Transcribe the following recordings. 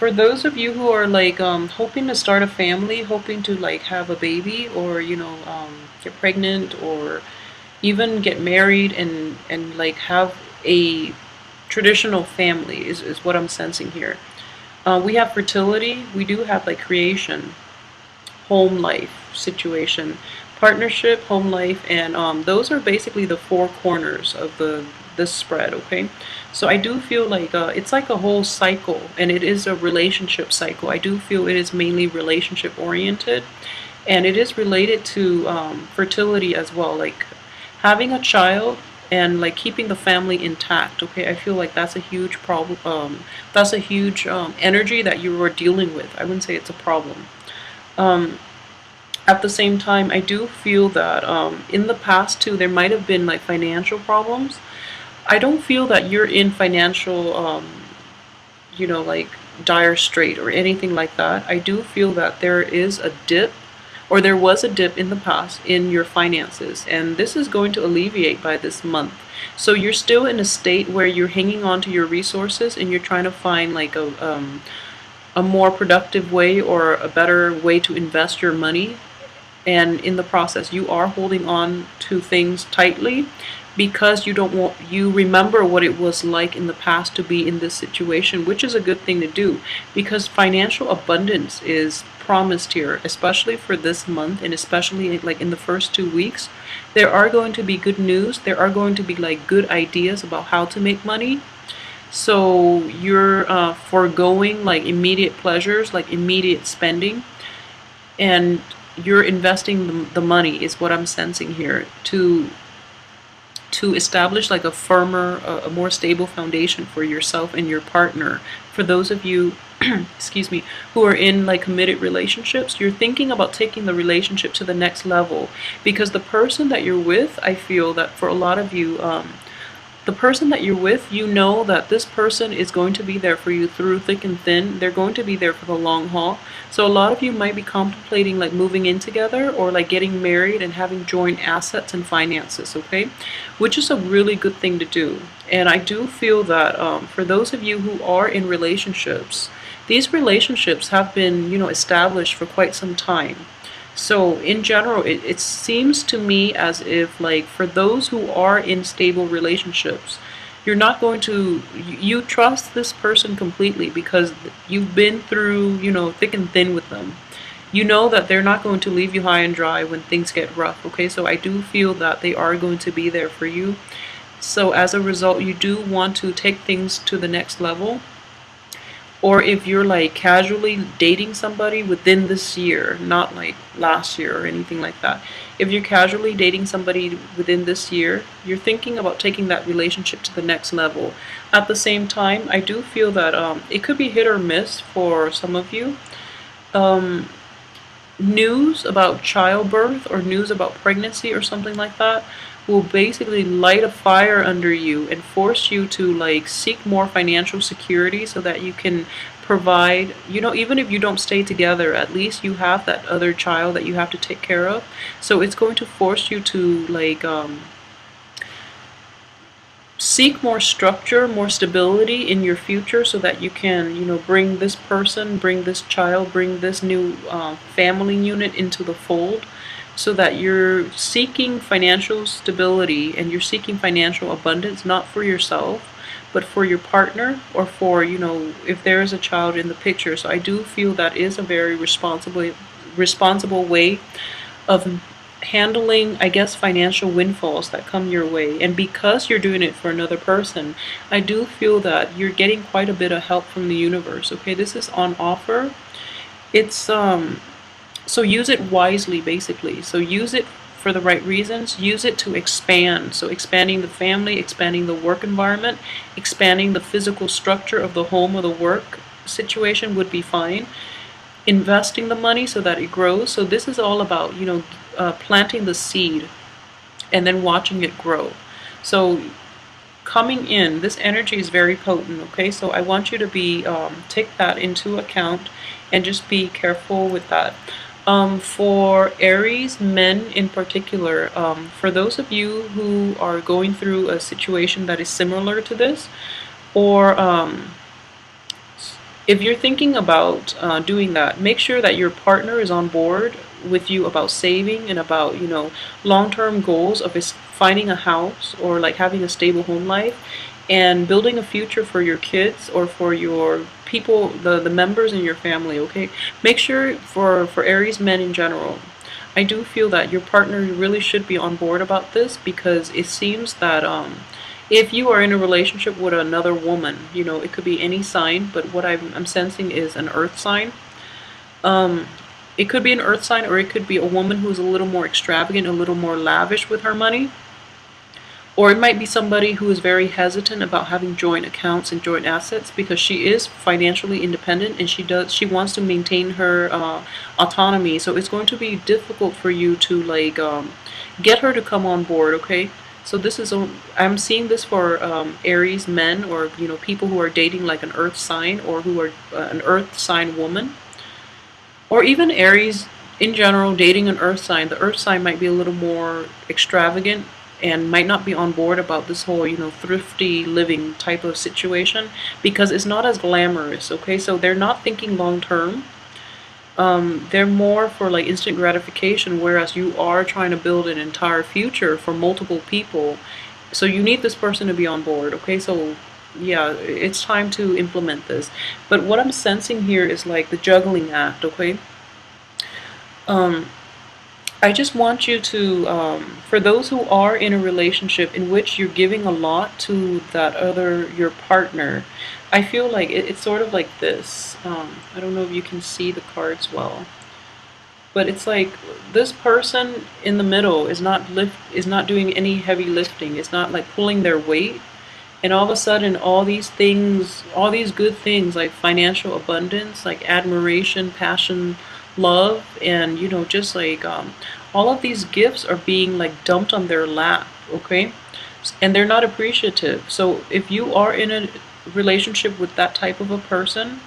For those of you who are like hoping to start a family, hoping to like have a baby, or get pregnant, or even get married and like have a traditional family is what I'm sensing here. We have fertility, we do have like creation, home life situation, partnership, home life, and those are basically the four corners of the this spread. Okay, so I do feel like it's like a whole cycle, and it is a relationship cycle. I do feel it is mainly relationship oriented, and it is related to fertility as well, like having a child and like keeping the family intact. Okay, I feel like that's a huge problem. That's a huge energy that you are dealing with. I wouldn't say it's a problem. um, at the same time, I do feel that in the past too, there might have been like financial problems. I don't feel that you're in financial, like dire strait or anything like that. I do feel that there is a dip, or there was a dip in the past in your finances, and this is going to alleviate by this month. So you're still in a state where you're hanging on to your resources and you're trying to find like a more productive way or a better way to invest your money, and in the process you are holding on to things tightly because you remember what it was like in the past to be in this situation, which is a good thing to do because financial abundance is promised here, especially for this month, and especially like in the first 2 weeks. There are going to be good news, there are going to be like good ideas about how to make money. So you're foregoing like immediate pleasures, like immediate spending, and you're investing the money is what I'm sensing here to establish like a firmer, a more stable foundation for yourself and your partner. For those of you excuse me, who are in like committed relationships, you're thinking about taking the relationship to the next level because the person that you're with, I feel that for a lot of you, the person that you're with, you know that this person is going to be there for you through thick and thin. They're going to be there for the long haul. So a lot of you might be contemplating like moving in together or like getting married and having joint assets and finances, okay? Which is a really good thing to do. And I do feel that for those of you who are in relationships, these relationships have been, established for quite some time. So in general, it seems to me as if like for those who are in stable relationships, you're not going to, you trust this person completely because you've been through, thick and thin with them. You know that they're not going to leave you high and dry when things get rough, okay? So I do feel that they are going to be there for you. So as a result, you do want to take things to the next level. Or if you're like casually dating somebody within this year, not like last year or anything like that. If you're casually dating somebody within this year, you're thinking about taking that relationship to the next level. At the same time, I do feel that it could be hit or miss for some of you. Um, News about childbirth or news about pregnancy or something like that will basically light a fire under you and force you to like seek more financial security so that you can provide, even if you don't stay together, at least you have that other child that you have to take care of. So it's going to force you to like seek more structure, more stability in your future so that you can, bring this person, bring this child, bring this new family unit into the fold so that you're seeking financial stability and you're seeking financial abundance, not for yourself, but for your partner or for, if there is a child in the picture. So I do feel that is a very responsible way of handling, I guess, financial windfalls that come your way. And because you're doing it for another person, I do feel that you're getting quite a bit of help from the universe. Okay, this is on offer. It's so use it wisely, basically. So use it for the right reasons. Use it to expand. So expanding the family, expanding the work environment, expanding the physical structure of the home or the work situation would be fine. Investing the money so that it grows. So this is all about, planting the seed and then watching it grow. So coming in, this energy is very potent, okay? So I want you to be, take that into account and just be careful with that. For Aries men in particular, for those of you who are going through a situation that is similar to this, or If you're thinking about doing that, make sure that your partner is on board with you about saving and about, long-term goals of finding a house or like having a stable home life and building a future for your kids or for your people, the members in your family, okay? Make sure for Aries men in general, I do feel that your partner really should be on board about this because it seems that if you are in a relationship with another woman, it could be any sign, but what I'm sensing is an earth sign. Um, it could be an earth sign or it could be a woman who's a little more extravagant, a little more lavish with her money. Or it might be somebody who is very hesitant about having joint accounts and joint assets because she is financially independent and she wants to maintain her autonomy. So it's going to be difficult for you to like get her to come on board, okay? So this is I'm seeing this for Aries men or people who are dating like an earth sign or who are an earth sign woman, or even Aries in general dating an earth sign. The earth sign might be a little more extravagant and might not be on board about this whole, thrifty living type of situation because it's not as glamorous, okay? So they're not thinking long term. They're more for like instant gratification, whereas you are trying to build an entire future for multiple people. So you need this person to be on board, okay? So yeah, it's time to implement this. But what I'm sensing here is like the juggling act, okay? Um, I just want you to, for those who are in a relationship in which you're giving a lot to your partner, I feel like it's sort of like this. I don't know if you can see the cards well, but it's like this person in the middle is not doing any heavy lifting. It's not like pulling their weight. And all of a sudden, all these things, all these good things like financial abundance, like admiration, passion, love, and just like all of these gifts are being like dumped on their lap, okay? And they're not appreciative. So if you are in a relationship with that type of a person,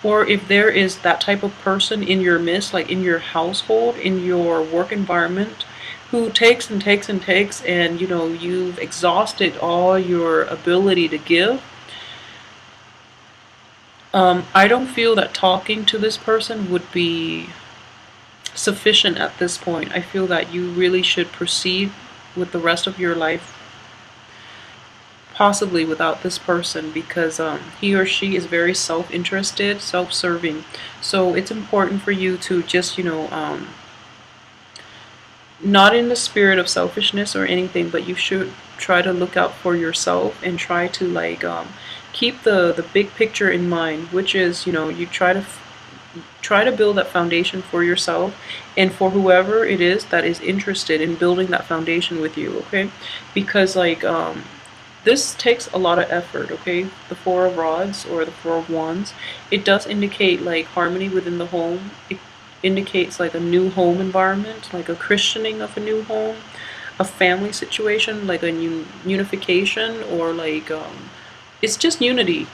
or if there is that type of person in your midst, like in your household, in your work environment, who takes and takes and takes, and you've exhausted all your ability to give, I don't feel that talking to this person would be sufficient at this point. I feel that you really should proceed with the rest of your life possibly without this person because he or she is very self-interested, self-serving. So it's important for you to just not in the spirit of selfishness or anything, but you should try to look out for yourself and try to like keep the big picture in mind, which is you try to build that foundation for yourself and for whoever it is that is interested in building that foundation with you, okay? Because like this takes a lot of effort, okay? The Four of Rods or the Four of Wands, it does indicate like harmony within the home. It indicates like a new home environment, like a christening of a new home, a family situation, like a unification, or like it's just unity,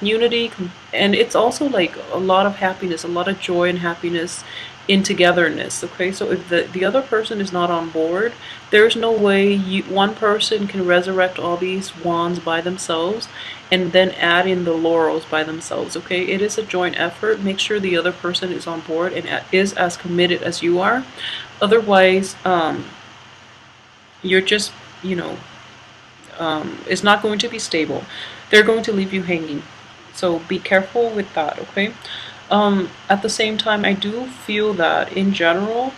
and it's also like a lot of happiness, a lot of joy and happiness in togetherness, okay? So if the other person is not on board, there's no way one person can resurrect all these wands by themselves and then add in the laurels by themselves, okay? It is a joint effort. Make sure the other person is on board and is as committed as you are. Otherwise, you're just, it's not going to be stable. They're going to leave you hanging. So be careful with that, okay? At the same time, I do feel that in general,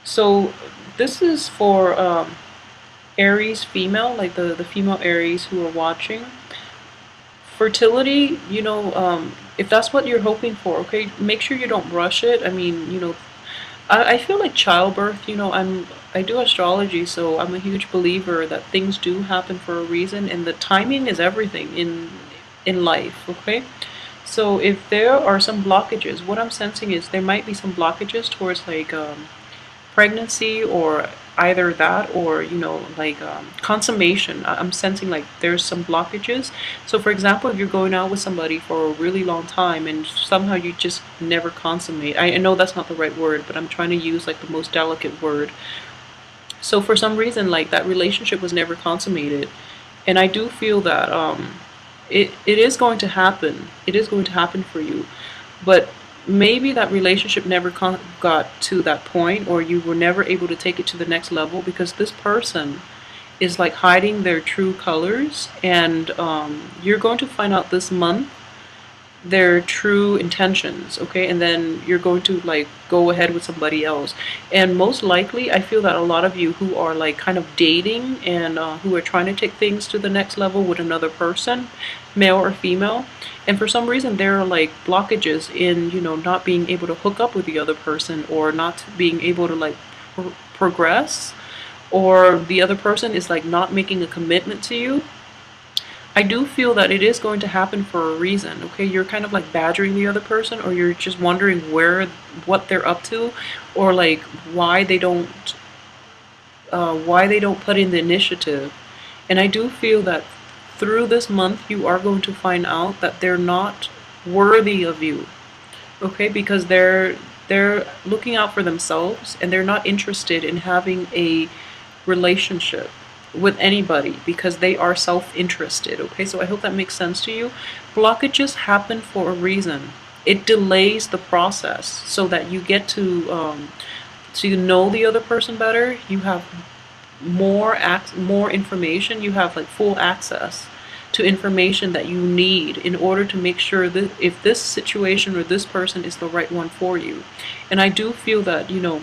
so this is for Aries female, like the female Aries who are watching. Fertility, if that's what you're hoping for, okay, make sure you don't rush it. I mean, I feel like childbirth, I do astrology, so I'm a huge believer that things do happen for a reason, and the timing is everything in life, okay? So if there are some blockages, what I'm sensing is there might be some blockages towards like pregnancy, or either that or like consummation. I'm sensing like there's some blockages. So for example, if you're going out with somebody for a really long time and somehow you just never consummate, I know that's not the right word, but I'm trying to use like the most delicate word. So for some reason, like that relationship was never consummated, and I do feel that it is going to happen. It is going to happen for you. But maybe that relationship never got to that point, or you were never able to take it to the next level because this person is like hiding their true colors. And you're going to find out this month their true intentions, okay? And then you're going to like go ahead with somebody else. And most likely, I feel that a lot of you who are like kind of dating and who are trying to take things to the next level with another person, male or female, and for some reason there are like blockages in, you know, not being able to hook up with the other person, or not being able to like progress, or the other person is like not making a commitment to you. I do feel that it is going to happen for a reason, okay? You're kind of like badgering the other person, or you're just wondering what they're up to, or like why they don't put in the initiative. And I do feel that through this month, you are going to find out that they're not worthy of you, okay? Because they're looking out for themselves, and they're not interested in having a relationship with anybody because they are self-interested, okay? So I hope that makes sense to you. Blockages happen for a reason. It delays the process so that you get to know the other person better. You have more information. You have like full access to information that you need in order to make sure that if this situation or this person is the right one for you. And I do feel that, you know,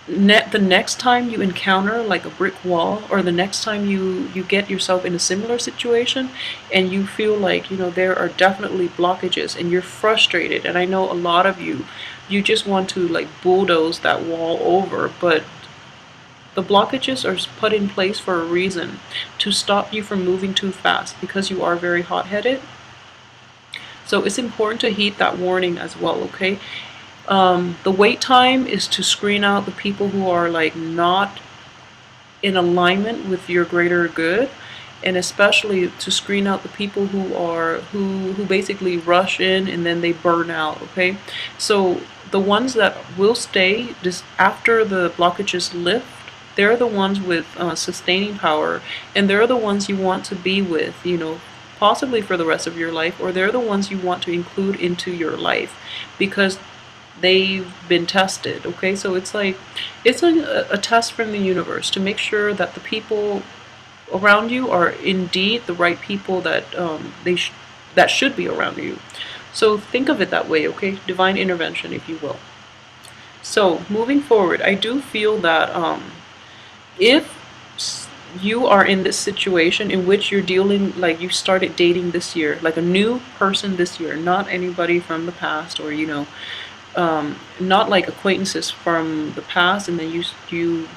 the next time you encounter like a brick wall, or the next time you get yourself in a similar situation and you feel like, you know, there are definitely blockages and you're frustrated, and I know a lot of you just want to like bulldoze that wall over, but the blockages are put in place for a reason, to stop you from moving too fast, because you are very hot-headed. So it's important to heed that warning as well, okay? The wait time is to screen out the people who are like not in alignment with your greater good, and especially to screen out the people who basically rush in and then they burn out, okay? So the ones that will stay just after the blockages lift, they're the ones with sustaining power, and they're the ones you want to be with, you know, possibly for the rest of your life, or they're the ones you want to include into your life because they've been tested, okay? So it's like, it's a test from the universe to make sure that the people around you are indeed the right people that that should be around you. So think of it that way, okay? Divine intervention, if you will. So moving forward, I do feel that if you are in this situation in which you're dealing, like you started dating this year, like a new person this year, not anybody from the past, or you know, not like acquaintances from the past and then you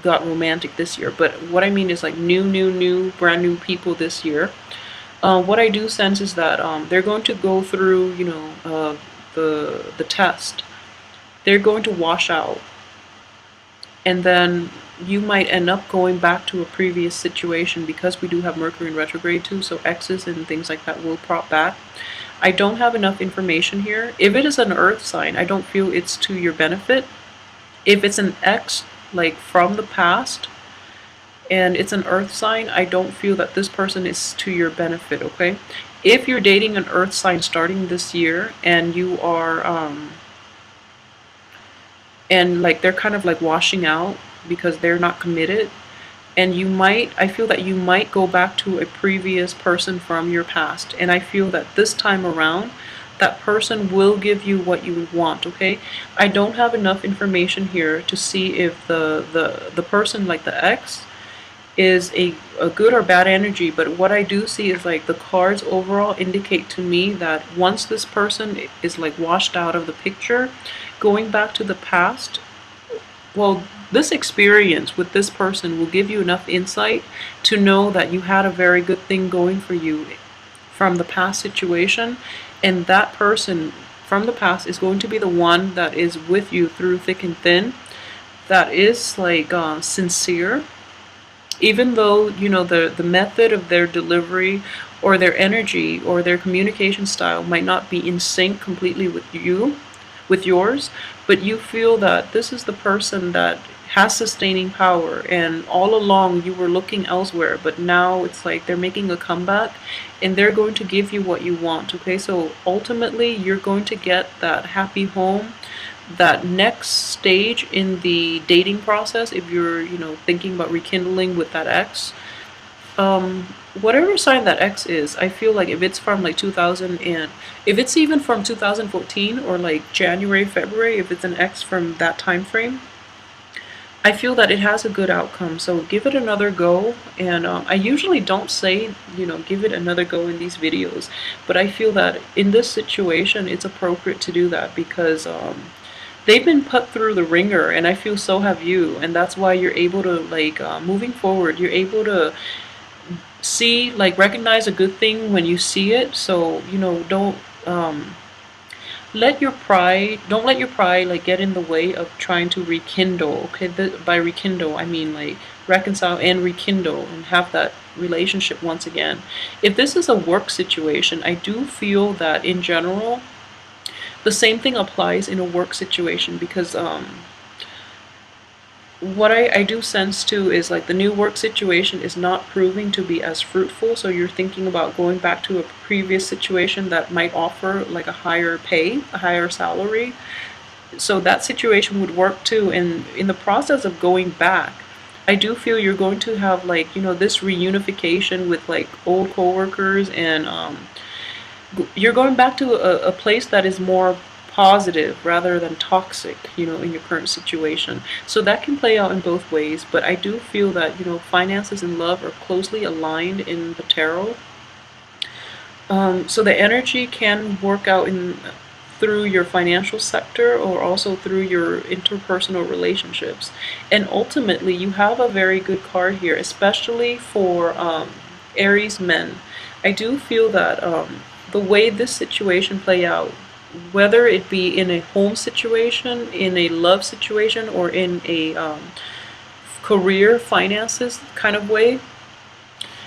got romantic this year, but what I mean is like new brand new people this year. What I do sense is that they're going to go through, you know, the test. They're going to wash out, and then you might end up going back to a previous situation, because we do have Mercury in retrograde too, so exes and things like that will prop back. I don't have enough information here. If it is an earth sign, I don't feel it's to your benefit. If it's an ex, like from the past, and it's an earth sign, I don't feel that this person is to your benefit, okay? If you're dating an earth sign starting this year and you are, and like they're kind of like washing out because they're not committed, and you might, I feel that you might go back to a previous person from your past, and I feel that this time around that person will give you what you want, okay? I don't have enough information here to see if the person, like the ex, is a good or bad energy, but what I do see is like the cards overall indicate to me that once this person is like washed out of the picture, going back to the past, well, this experience with this person will give you enough insight to know that you had a very good thing going for you from the past situation, and that person from the past is going to be the one that is with you through thick and thin, that is like sincere, even though, you know, the method of their delivery or their energy or their communication style might not be in sync completely with you, with yours, but you feel that this is the person that has sustaining power, and all along you were looking elsewhere, but now it's like they're making a comeback and they're going to give you what you want. Okay, so ultimately you're going to get that happy home, that next stage in the dating process. If you're, thinking about rekindling with that ex, um whatever sign that X is, I feel like if it's from like 2000, and if it's even from 2014 or like January, February, if it's an X from that time frame, I feel that it has a good outcome. So give it another go. And I usually don't say, give it another go in these videos, but I feel that in this situation, it's appropriate to do that because they've been put through the ringer, and I feel so have you. And that's why you're able to, like, moving forward, you're able to see, like, recognize a good thing when you see it. So, don't don't let your pride like get in the way of trying to rekindle. Okay, by rekindle I mean like reconcile and rekindle and have that relationship once again. If this is a work situation, I do feel that in general the same thing applies in a work situation, because what I do sense too is like the new work situation is not proving to be as fruitful. So you're thinking about going back to a previous situation that might offer like a higher pay, a higher salary. So that situation would work too. And in the process of going back, I do feel you're going to have, like, this reunification with like old coworkers, and you're going back to a place that is more positive rather than toxic, in your current situation. So that can play out in both ways, but I do feel that, finances and love are closely aligned in the tarot. So the energy can work out in through your financial sector or also through your interpersonal relationships. And ultimately, you have a very good card here, especially for Aries men. I do feel that the way this situation play out, whether it be in a home situation, in a love situation, or in a career finances kind of way,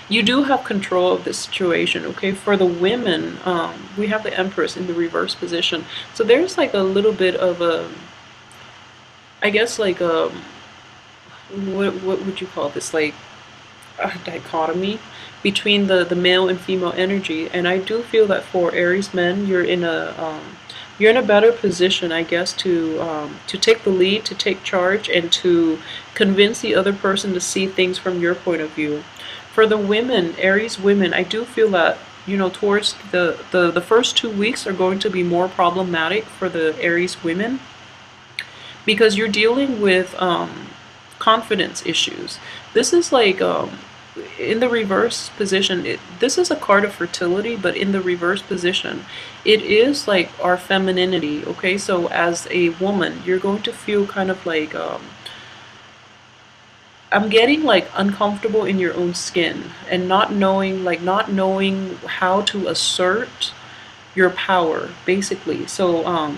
you do have control of this situation. Okay, for the women, we have the Empress in the reverse position, so there's like a little bit of a, I guess, like a, what would you call this, like a dichotomy between the male and female energy. And I do feel that for Aries men, you're in a better position, I guess, to take the lead, to take charge, and to convince the other person to see things from your point of view. For the women, Aries women, I do feel that, towards the first 2 weeks are going to be more problematic for the Aries women, because you're dealing with confidence issues. This is like in the reverse position, this is a card of fertility, but in the reverse position, it is like our femininity. Okay, so as a woman, you're going to feel kind of like I'm getting like uncomfortable in your own skin, and not knowing how to assert your power, basically. So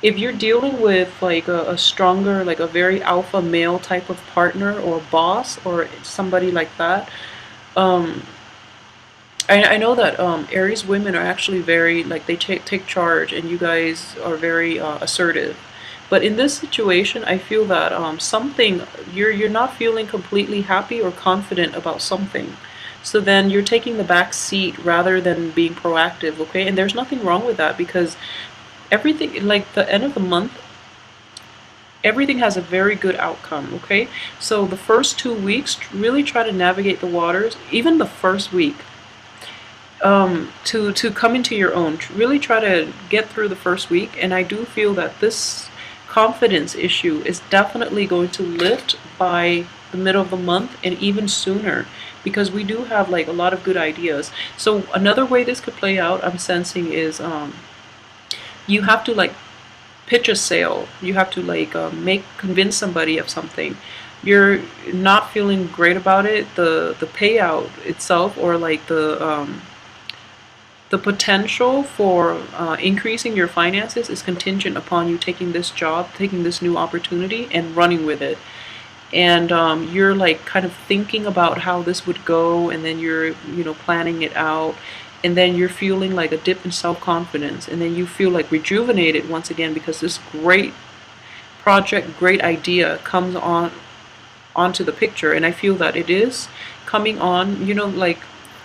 if you're dealing with like a stronger, like a very alpha male type of partner or boss or somebody like that, um, I know that Aries women are actually very, like, they take charge, and you guys are very assertive. But in this situation, I feel that something, you're not feeling completely happy or confident about something. So then you're taking the back seat rather than being proactive. Okay, and there's nothing wrong with that, because everything, like the end of the month, everything has a very good outcome. Okay, so the first 2 weeks, really try to navigate the waters. Even the first week, to come into your own, really try to get through the first week. And I do feel that this confidence issue is definitely going to lift by the middle of the month, and even sooner, because we do have like a lot of good ideas. So another way this could play out, I'm sensing, is you have to like pitch a sale. You have to like convince somebody of something. You're not feeling great about it. The payout itself, or like the potential for increasing your finances, is contingent upon you taking this job, taking this new opportunity, and running with it. And you're like kind of thinking about how this would go, and then you're, planning it out, and then you're feeling like a dip in self-confidence, and then you feel like rejuvenated once again, because this great project, great idea comes onto the picture, and I feel that it is coming on. Like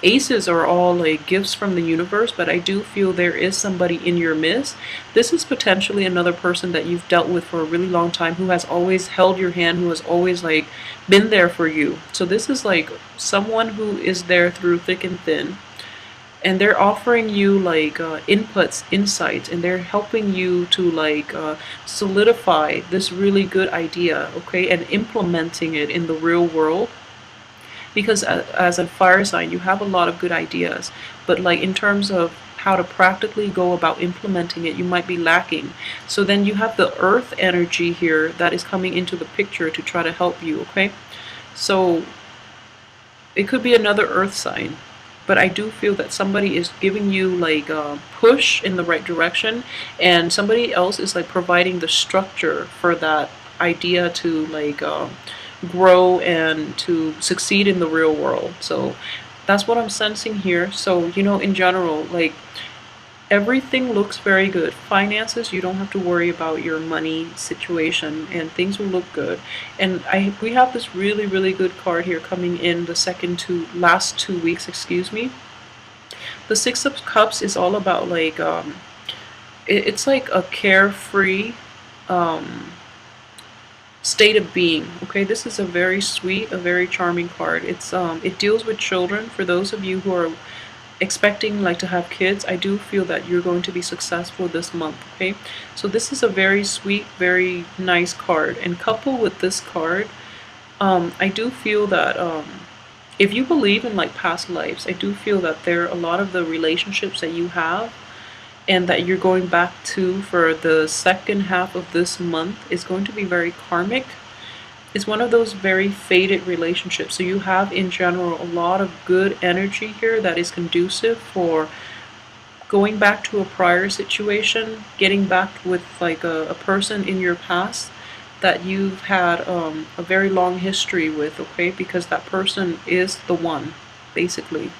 aces are all like gifts from the universe, but I do feel there is somebody in your midst. This is potentially another person that you've dealt with for a really long time, who has always held your hand, who has always like been there for you. So this is like someone who is there through thick and thin, and they're offering you like inputs, insights, and they're helping you to like solidify this really good idea, okay, and implementing it in the real world. Because as a fire sign, you have a lot of good ideas, but like in terms of how to practically go about implementing it, you might be lacking. So then you have the earth energy here that is coming into the picture to try to help you, okay? So it could be another earth sign, but I do feel that somebody is giving you like a push in the right direction, and somebody else is like providing the structure for that idea to like grow and to succeed in the real world. So that's what I'm sensing here. So in general, like everything looks very good. Finances, you don't have to worry about your money situation, and things will look good. And we have this really, really good card here coming in the last 2 weeks, excuse me. The Six of Cups is all about like it's like a carefree state of being. Okay, this is a very sweet, a very charming card. It deals with children. For those of you who are expecting like to have kids, I do feel that you're going to be successful this month. Okay, so this is a very sweet, very nice card, and coupled with this card, I do feel that if you believe in like past lives, I do feel that there are a lot of the relationships that you have and that you're going back to for the second half of this month is going to be very karmic. It's one of those very faded relationships. So you have in general a lot of good energy here that is conducive for going back to a prior situation, getting back with like a person in your past that you've had a very long history with, okay? Because that person is the one, basically.